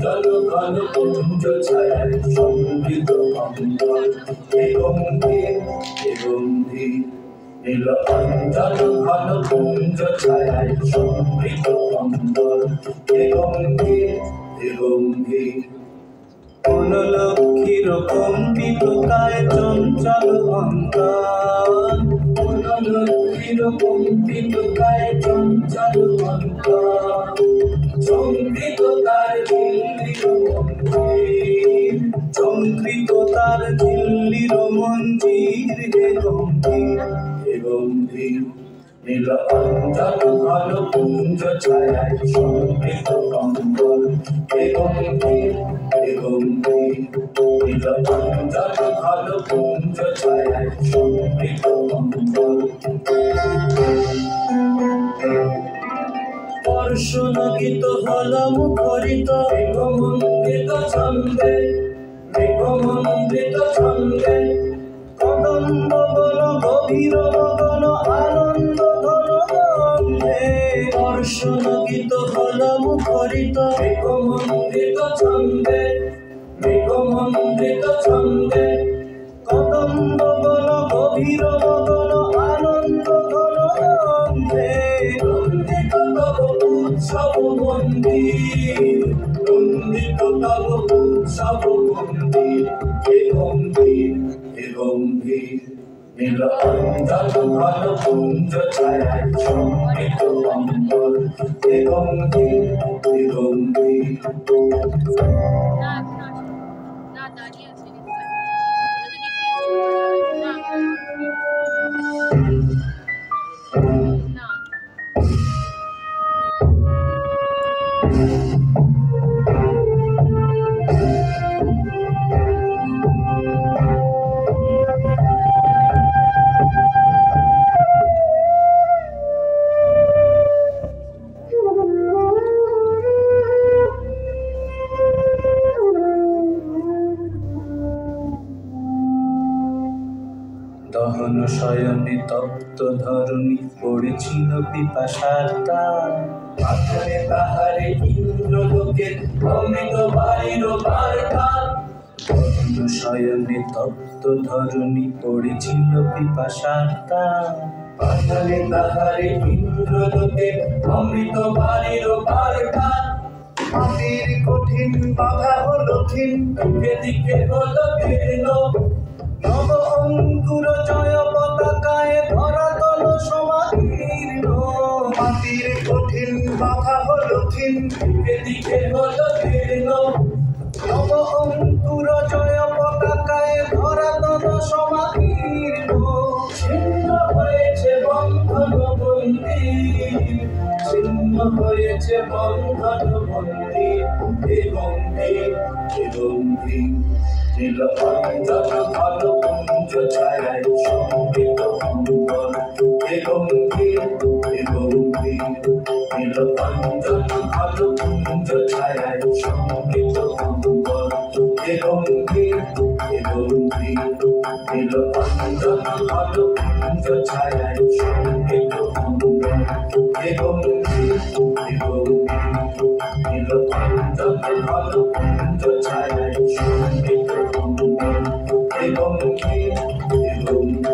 চলো ঘন কুঞ্জ ছায়ায় সমৃদ্ধ অন্তর হে গম্ভীর হে গম্ভীর নীল অঞ্চল ঘন কুঞ্জ ছায়ায় সমৃদ্ধ অন্তর হে গম্ভীর হে গম্ভীর কোন লক্ষ্মীর কম্পিত কায় চঞ্চল অন্তর কোন লক্ষ্মীর কম্পিত কায় চঞ্চল অন্তর চঙ্কৃত তার দিল্লির মঞ্জির চঙ্কৃত তার দিল্লির মঞ্জির হে গম্ভীর হে গম্ভীর নীল অঞ্চল ঘন কুঞ্জ ছায়ায় সমৃদ্ধ অন্তর হে গম্ভীর হে গম্ভীর নীল অঞ্চল ঘন কুঞ্জ ছায়ায় সমৃদ্ধ অন্তর পর্ষণগীত হল মুখরিত মেঘমণ্ডিত ছন্দে মেঘমণ্ডিত ছন্দে কদম্ব বন গভীর মগন আনন্দ ঘন গন্ধে পর্ষণগীত হল মুখরিত মেঘমণ্ডিত ছন্দে মেঘমণ্ডিত ছন্দে কদম্ব বন গভীর মগন আনন্দ ঘন গন্ধে উৎসব মন্দির নন্দিত তব উৎসব মন্দির হে গম্ভীর হে গম্ভীর নীল অঞ্চল ঘন কুঞ্জ ছায়ায় সমৃদ্ধ অন্তর হে গম্ভীর হে গম্ভীর দহন শয়নে তপ্ত ধরণী পড়েছিল পিপাসার তার পাথরে পাহাড়ে ইন্দ্রলোকে অমৃত বাড়ির বার্তা দহন শয়নে তপ্ত ধরণী পড়েছিল পিপাসার তার পাথরে পাহাড়ে ইন্দ্রলোকে অমৃত বাড়ির বার্তা মাটির কঠিন বাধা হলো ক্ষীণ দিকে দিকে হলো ঘৃণ নব অঙ্কুর জয় পতাকায় ধরাতল সমাদীর্ণ মাটির কঠিন বাধা হলো ক্ষীণ দিকে দিকে হলো ঘৃণ নব অঙ্কুর জয় পতাকায় ধরাতল সমাদীর্ণ ছিন্ন হয়েছে বন্ধন বন্দী ছিন্ন হয়েছে বন্ধন বন্দী হে গম্ভীর হে গম্ভীর নীল অঞ্চল ঘন কুঞ্জ ছায়ায় সমৃদ্ধ অন্তর হে গম্ভীর হে গম্ভীর নীল অঞ্চল ঘন কুঞ্জ ছায়ায় সমৃদ্ধ অন্তর হে গম্ভীর হে গম্ভীর নীল অঞ্চল ঘন কুঞ্জ ছায়ায় সমৃদ্ধ অন্তর হে গম্ভীর হে গম্ভীর নীল অঞ্চল ঘন কুঞ্জ ছায়ায় সমৃদ্ধ হে গম্ভীর হে গম্ভীর